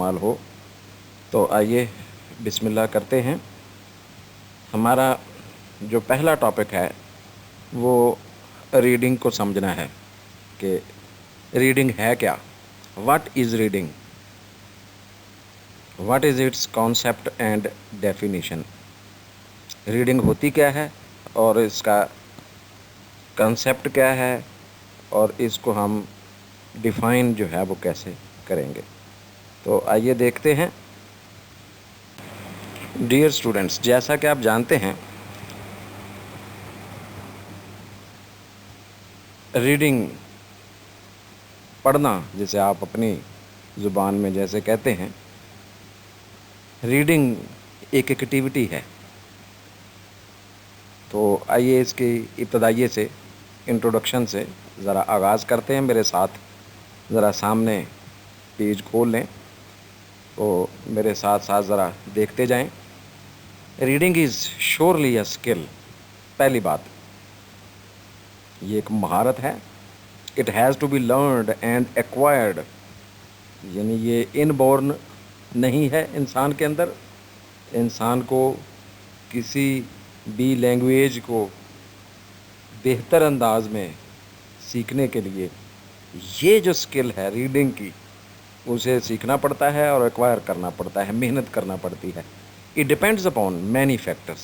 माल हो। तो आइए बिस्मिल्लाह करते हैं। हमारा जो पहला टॉपिक है वो रीडिंग को समझना है कि रीडिंग है क्या, what is reading, what is it's concept and definition. Reading होती क्या है और इसका कंसेप्ट क्या है और इसको हम डिफ़ाइन जो है वो कैसे करेंगे। तो आइए देखते हैं। डियर स्टूडेंट्स, जैसा कि आप जानते हैं रीडिंग पढ़ना, जिसे आप अपनी ज़ुबान में जैसे कहते हैं, रीडिंग एक एक्टिविटी है। तो आइए इसकी इब्तदाइये से, इंट्रोडक्शन से ज़रा आगाज़ करते हैं। मेरे साथ ज़रा सामने पेज खोल लें तो मेरे साथ साथ ज़रा देखते जाएं। Reading is surely a skill. पहली बात, ये एक महारत है। It has to be learned and acquired, यानी ये इनबॉर्न नहीं है इंसान के अंदर। इंसान को किसी भी लैंग्वेज को बेहतर अंदाज में सीखने के लिए ये जो स्किल है रीडिंग की, उसे सीखना पड़ता है और एक्वायर करना पड़ता है, मेहनत करना पड़ती है। It depends upon many factors.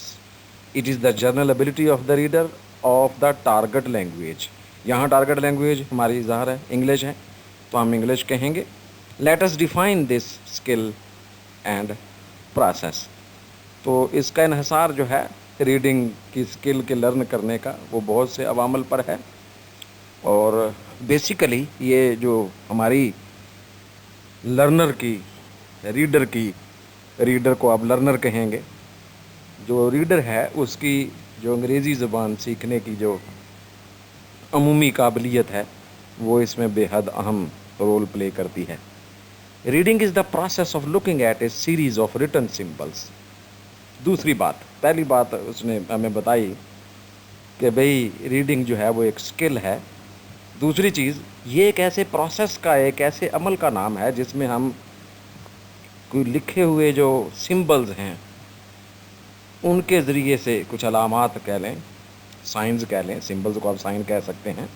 It is the general ability of the reader of the target language. यहाँ टारगेट लैंग्वेज हमारी ज़ाहिर है इंग्लिश है, तो हम इंग्लिश कहेंगे। Let us define this skill and process. तो इसका इन्हिसार जो है रीडिंग की स्किल के लर्न करने का, वो बहुत से अवामल पर है। और बेसिकली ये जो हमारी लर्नर की, रीडर को आप लर्नर कहेंगे, जो रीडर है उसकी जो अंग्रेज़ी ज़बान सीखने की जो अमूमी काबिलियत है वो इसमें बेहद अहम रोल प्ले करती है। Reading is the process of looking at a series of written symbols. दूसरी बात, पहली बात उसने हमें बताई कि भाई रीडिंग जो है वो एक स्किल है। दूसरी चीज़, ये एक ऐसे प्रोसेस का, एक ऐसे अमल का नाम है जिसमें हम कोई लिखे हुए जो सिंबल्स हैं उनके ज़रिए से कुछ अलामात कह लें, साइंस कह लें, सिंबल्स को आप साइन कह सकते हैं,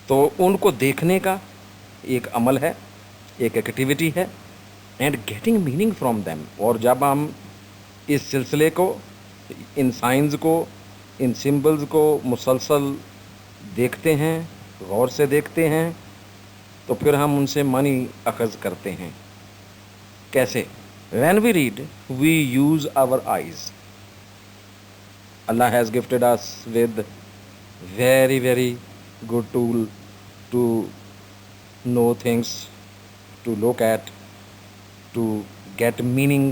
तो उनको देखने का एक अमल है, एक एक्टिविटी है। And getting meaning from them. और जब हम इस सिलसिले को, इन साइंस को, इन सिंबल्स को मुसलसल देखते हैं, गौर से देखते हैं, तो फिर हम उनसे मानी अखज़ करते हैं। कैसे? When we read, we use our eyes. Allah has gifted us with very good tool to know things, to look at, to get meaning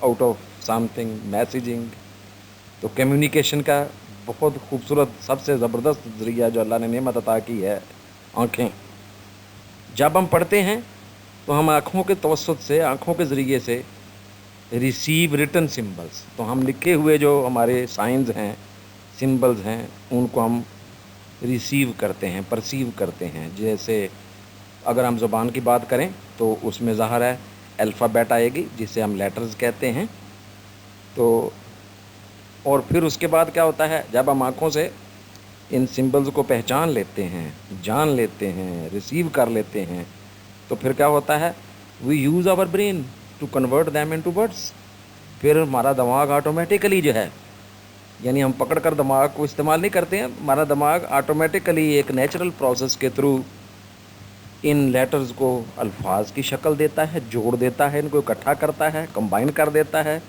out of something, messaging. तो कम्युनिकेशन का बहुत खूबसूरत, सबसे ज़बरदस्त ज़रिया जो अल्लाह ने नेमत अता की है, आँखें। जब हम पढ़ते हैं तो हम आँखों के तवस्सुत से, आँखों के ज़रिए से रिसीव रिटन सिंबल्स, तो हम लिखे हुए जो हमारे साइंस हैं, सिंबल्स हैं, उनको हम रिसीव करते हैं, परसीव करते हैं। जैसे अगर हम ज़ुबान की बात करें तो उसमें ज़ाहिर है अल्फ़ाबेट आएगी जिसे हम लेटर्स कहते हैं। तो और फिर उसके बाद क्या होता है, जब हम आँखों से इन सिंबल्स को पहचान लेते हैं, जान लेते हैं, रिसीव कर लेते हैं, तो फिर क्या होता है, we use our brain to convert them into words. फिर हमारा दिमाग ऑटोमेटिकली जो है, यानी हम पकड़ कर दिमाग को इस्तेमाल नहीं करते हैं, हमारा दिमाग ऑटोमेटिकली एक नेचुरल प्रोसेस के थ्रू इन लेटर्स को अल्फाज की शक्ल देता है, जोड़ देता है, इनको इकट्ठा करता है, कंबाइन कर देता है,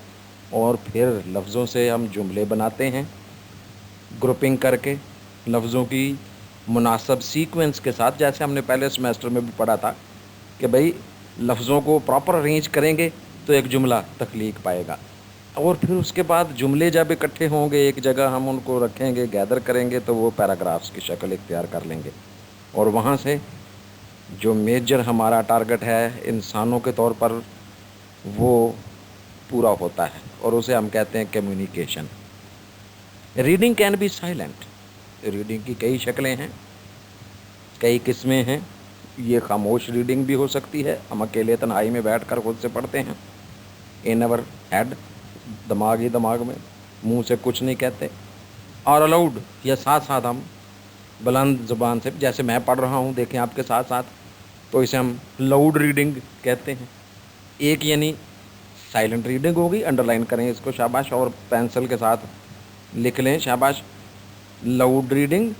और फिर लफ्ज़ों से हम जुमले बनाते हैं, ग्रुपिंग करके लफ्ज़ों की मुनासब सीक्वेंस के साथ। जैसे हमने पहले सेमेस्टर में भी पढ़ा था कि भाई लफ्ज़ों को प्रॉपर अरेंज करेंगे तो एक जुमला तख्लीक पाएगा, और फिर उसके बाद जुमले जब इकट्ठे होंगे एक जगह, हम उनको रखेंगे, गैदर करेंगे, तो वो पैराग्राफ्स की शक्ल इख्तियार कर लेंगे। और वहाँ से जो मेजर हमारा टारगेट है इंसानों के तौर पर, वो पूरा होता है, और उसे हम कहते हैं communication. Reading can be silent. Reading की कई शक्लें हैं, कई किस्में हैं। یہ خاموش ریڈنگ بھی ہو سکتی ہے، ہم اکیلے تنہائی میں بیٹھ کر خود سے پڑھتے ہیں، ان اور ہیڈ، دماغ ہی دماغ میں، منہ سے کچھ نہیں کہتے، اور الاؤڈ یا ساتھ ساتھ ہم بلند زبان سے، جیسے میں پڑھ رہا ہوں دیکھیں آپ کے ساتھ ساتھ، تو اسے ہم لاؤڈ ریڈنگ کہتے ہیں۔ ایک یعنی سائلنٹ ریڈنگ ہوگی، انڈر لائن کریں اس کو شاباش، اور پینسل کے ساتھ لکھ لیں شاباش، لاؤڈ ریڈنگ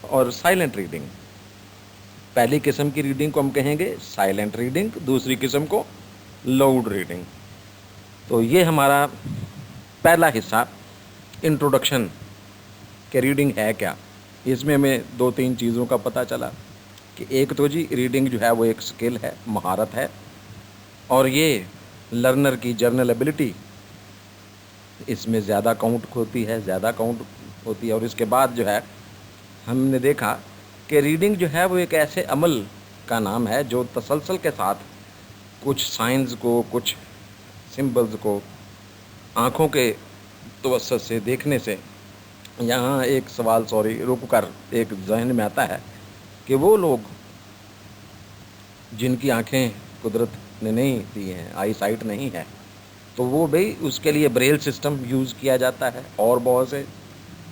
اور سائلنٹ ریڈنگ۔ پہلی قسم کی ریڈنگ کو ہم کہیں گے سائلنٹ ریڈنگ، دوسری قسم کو لاؤڈ ریڈنگ۔ تو یہ ہمارا پہلا حصہ انٹروڈکشن کہ ریڈنگ ہے کیا۔ اس میں ہمیں 2-3 چیزوں کا پتہ چلا کہ ایک تو جی ریڈنگ جو ہے وہ ایک سکل ہے، مہارت ہے، اور یہ لرنر کی جرنل ایبلٹی اس میں زیادہ کاؤنٹ ہوتی ہے، اور اس کے بعد جو ہے ہم نے دیکھا کہ ریڈنگ جو ہے وہ ایک ایسے عمل کا نام ہے جو تسلسل کے ساتھ کچھ سائنز کو، کچھ سمبلز کو آنکھوں کے توسط سے دیکھنے سے، یہاں ایک سوال رک کر ایک ذہن میں آتا ہے کہ وہ لوگ جن کی آنکھیں قدرت نے نہیں دی ہیں، آئی سائٹ نہیں ہے، تو وہ بھئی اس کے لیے بریل سسٹم یوز کیا جاتا ہے، اور بہت سے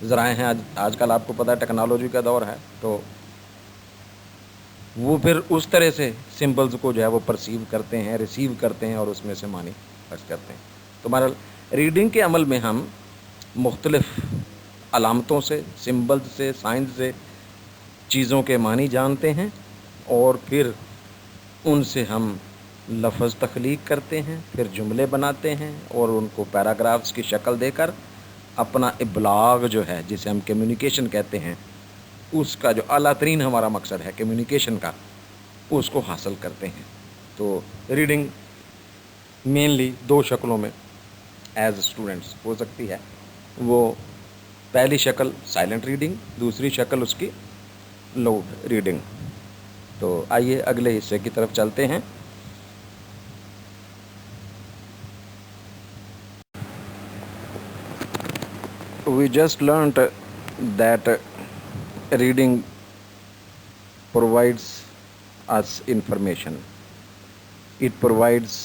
ذرائع ہیں، آج کل آپ کو پتہ ہے ٹیکنالوجی کا دور ہے، تو وہ پھر اس طرح سے سمبلز کو جو ہے وہ پرسیو کرتے ہیں، ریسیو کرتے ہیں، اور اس میں سے معنی خرچ کرتے ہیں۔ تو بہرحال ریڈنگ کے عمل میں ہم مختلف علامتوں سے، سمبلز سے، سائنز سے چیزوں کے معنی جانتے ہیں، اور پھر ان سے ہم لفظ تخلیق کرتے ہیں، پھر جملے بناتے ہیں، اور ان کو پیراگرافز کی شکل دے کر اپنا ابلاغ جو ہے، جسے ہم کمیونیکیشن کہتے ہیں، اس کا جو اعلیٰ ترین ہمارا مقصد ہے کمیونیکیشن کا، اس کو حاصل کرتے ہیں۔ تو ریڈنگ مینلی 2 شکلوں میں ایز اسٹوڈنٹس ہو سکتی ہے، وہ پہلی شکل سائلنٹ ریڈنگ، دوسری شکل اس کی لاؤڈ ریڈنگ۔ تو آئیے اگلے حصے کی طرف چلتے ہیں۔ We just learnt that reading provides us information. It provides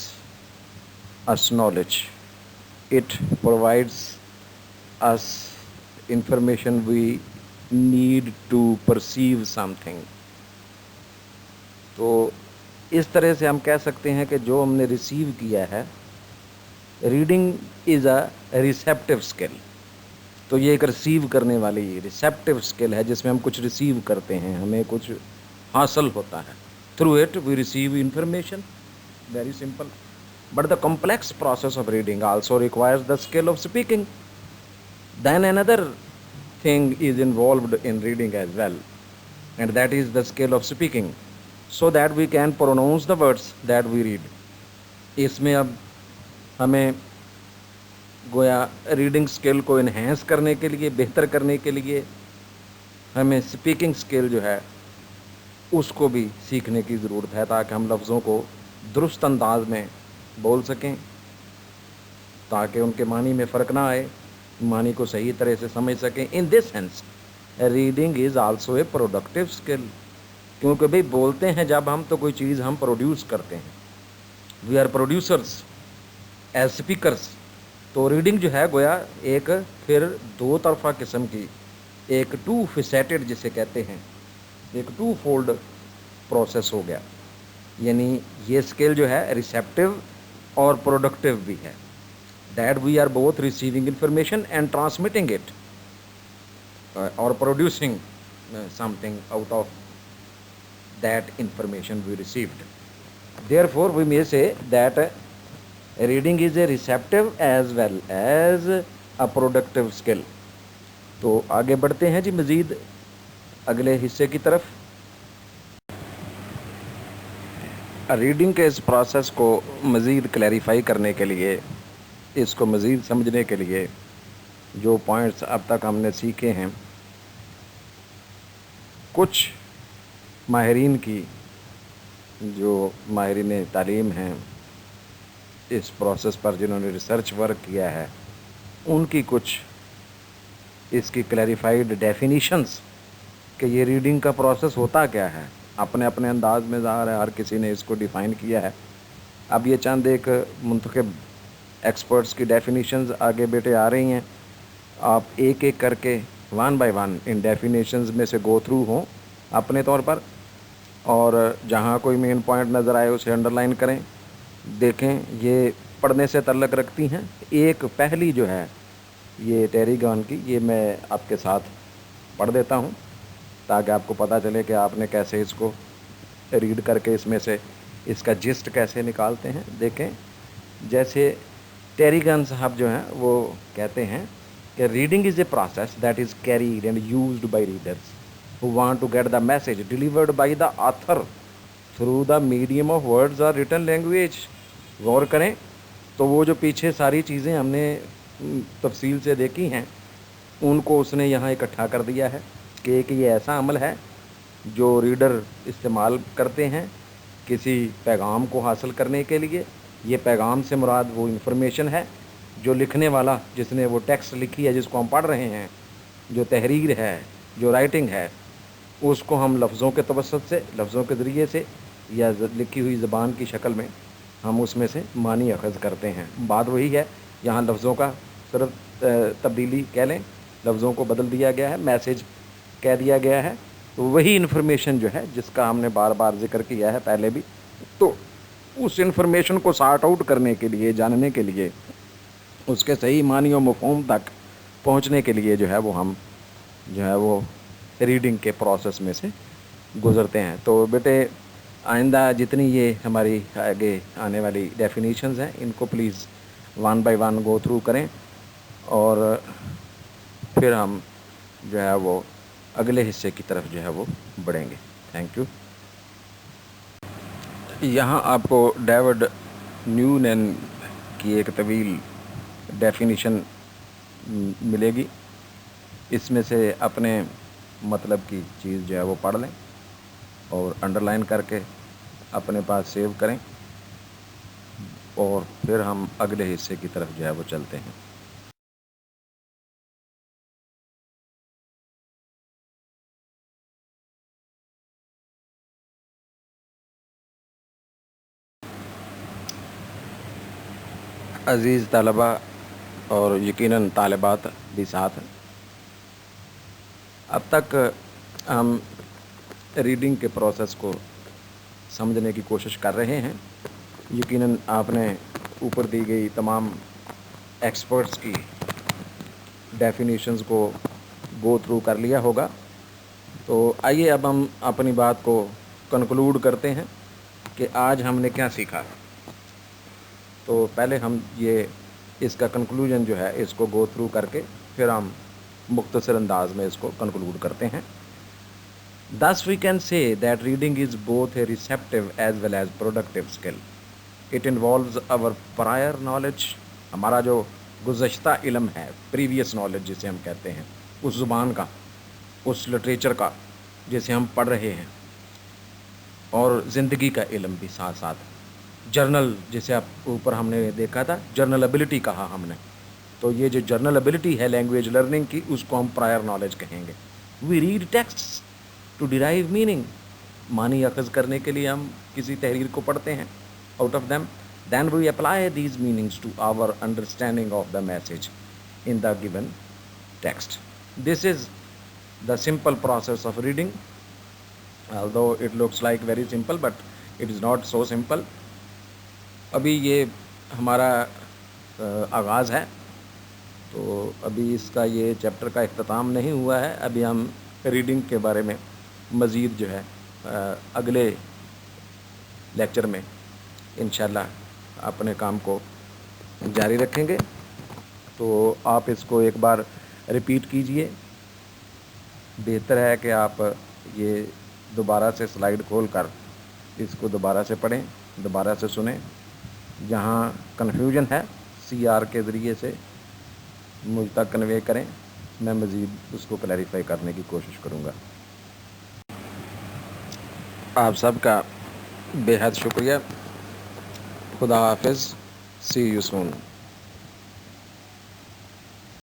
us knowledge. It provides us information we need to perceive something. تو اس طرح سے ہم کہہ سکتے ہیں کہ جو ہم نے ریسیو کیا ہے، reading is a receptive skill. تو یہ ایک ریسیو کرنے والی ریسیپٹیو اسکل ہے، جس میں ہم کچھ ریسیو کرتے ہیں، ہمیں کچھ حاصل ہوتا ہے۔ Through it we receive information, very simple, but the complex process of reading also requires the skill of speaking. Then another thing is involved in reading as well, and that is the skill of speaking, so that we can pronounce the words that we read۔ اس میں اب ہمیں گویا reading سکل کو enhance کرنے کے لیے، بہتر کرنے کے لیے، ہمیں سپیکنگ سکل جو ہے اس کو بھی سیکھنے کی ضرورت ہے، تاکہ ہم لفظوں کو درست انداز میں بول سکیں، تاکہ ان کے معنی میں فرق نہ آئے، معنی کو صحیح طرح سے سمجھ سکیں۔ In this sense reading is also a productive skill, کیونکہ بھئی بولتے ہیں جب ہم، تو کوئی چیز ہم پروڈیوس کرتے ہیں، we are producers as speakers. تو ریڈنگ جو ہے گویا ایک پھر 2 طرفہ قسم کی، ایک 2 فیسیٹڈ جسے کہتے ہیں، ایک 2 فولڈ پروسیس ہو گیا، یعنی یہ اسکل جو ہے ریسیپٹیو اور پروڈکٹیو بھی ہے، that we are both receiving information and transmitting it اور producing something out of that information we received. Therefore we may say that reading is a receptive as well as a productive skill. تو آگے بڑھتے ہیں جی مزید اگلے حصے کی طرف۔ ریڈنگ کے اس پروسیس کو مزید کلیریفائی کرنے کے لیے، اس کو مزید سمجھنے کے لیے جو پوائنٹس اب تک ہم نے سیکھے ہیں، کچھ ماہرین کی، جو ماہرین تعلیم ہیں اس پروسیس پر، جنہوں نے ریسرچ ورک کیا ہے، ان کی کچھ اس کی کلیریفائڈ ڈیفینیشنز کہ یہ ریڈنگ کا پروسیس ہوتا کیا ہے، अपने अपने अंदाज में ज़ाहिर है हर किसी ने इसको डिफ़ाइन किया है। अब ये चंद एक मुंतखब एक्सपर्ट्स की डेफिनेशंस आगे बेटे आ रही हैं, आप एक एक करके one by one in definitions में से गो थ्रू हों अपने तौर पर, और जहाँ कोई मेन पॉइंट नज़र आए उसे अंडरलाइन करें, देखें ये पढ़ने से तल्लक रखती हैं। एक पहली जो है ये टेरी गन की, ये मैं आपके साथ पढ़ देता हूँ ताकि आपको पता चले कि आपने कैसे इसको रीड करके इसमें से इसका जिस्ट कैसे निकालते हैं। देखें, जैसे टेरी गन साहब जो हैं वो कहते हैं कि reading is a process that is carried and used by readers who want to get the message delivered by the author through the medium of words or written language। गौर करें तो वो जो पीछे सारी चीज़ें हमने तफसील से देखी हैं उनको उसने यहाँ इकट्ठा कर दिया है कि एक ये ऐसा अमल है जो रीडर इस्तेमाल करते हैं किसी पैगाम को हासिल करने के लिए। ये पैगाम से मुराद वो इन्फॉर्मेशन है जो लिखने वाला, जिसने वो टेक्स्ट लिखी है जिसको हम पढ़ रहे हैं, जो तहरीर है, जो राइटिंग है, उसको हम लफ्ज़ों के तवस्सुत से, लफ्ज़ों के ज़रिए से या लिखी हुई ज़बान की शक्ल में हम उसमें से मानी अखज़ करते हैं। बात वही है, यहाँ लफ्ज़ों का सिर्फ तब्दीली कह लें, लफ्ज़ों को बदल दिया गया है, मैसेज कह दिया गया है। तो वही इन्फॉर्मेशन जो है जिसका हमने बार बार ज़िक्र किया है पहले भी, तो उस इन्फॉर्मेशन को सॉर्ट आउट करने के लिए, जानने के लिए, उसके सही मानी और मफ़हूम तक पहुँचने के लिए जो है वो हम जो है वो रीडिंग के प्रोसेस में से गुज़रते हैं। तो बेटे आइंदा जितनी ये हमारी आगे आने वाली डेफिनेशंस हैं इनको please one by one go through करें और फिर हम जो है वो अगले हिस्से की तरफ जो है वो बढ़ेंगे। Thank you. यहाँ आपको डेविड न्यूमैन की एक तवील डेफिनेशन मिलेगी, इसमें से अपने मतलब की चीज़ जो है वो पढ़ लें और अंडरलाइन करके अपने पास सेव करें और फिर हम अगले हिस्से की तरफ जो है वो चलते हैं। अज़ीज़ तलबा और यकीनन तालिबात भी साथ हैं, अब तक हम रीडिंग के प्रोसेस को समझने की कोशिश कर रहे हैं। यकीनन आपने ऊपर दी गई तमाम एक्सपर्ट्स की डेफिनेशंस को गो थ्रू कर लिया होगा। तो आइए अब हम अपनी बात को कंक्लूड करते हैं कि आज हमने क्या सीखा। तो पहले हम ये इसका कंक्लूजन जो है इसको गो थ्रू करके फिर हम मुख्तसर अंदाज में इसको कंक्लूड करते हैं। Thus we can say that reading is both a receptive as well as productive skill. It involves our prior knowledge, हमारा जो गुज़श्ता इल्म है, प्रीवियस नॉलेज जिसे हम कहते हैं, उस ज़ुबान का, उस लिटरेचर का जिसे हम पढ़ रहे हैं, और ज़िंदगी का इल्म भी साथ साथ। जर्नल जिसे आप ऊपर हमने देखा था, जर्नल एबिलिटी कहा हमने, तो ये जो जर्नल एबिलिटी है लैंग्वेज लर्निंग की, उसको हम प्रायर नॉलेज कहेंगे। We read texts to derive meaning, मानी अखज़ करने के लिए हम किसी तहरीर को पढ़ते हैं, out of them then we apply these meanings to our understanding of the message in the given text. This is the simple process of reading, although it looks like very simple but it is not so simple. अभी ये हमारा आगाज़ है, तो अभी इसका ये chapter का इख्तिताम नहीं हुआ है। अभी हम रीडिंग के बारे में मज़ीद जो है अगले लेक्चर में इंशाल्लाह अपने काम को जारी रखेंगे। तो आप इसको एक बार रिपीट कीजिए। बेहतर है कि आप ये दोबारा से स्लाइड खोल कर इसको दोबारा से पढ़ें, दोबारा से सुनें। जहाँ कन्फ्यूजन है CR के ज़रिए से मुझ तक कन्वे करें, मैं मज़ीद उसको क्लैरिफाई करने की कोशिश करूँगा। आप सबका बेहद शुक्रिया। खुदा हाफिज़। सी यू सून।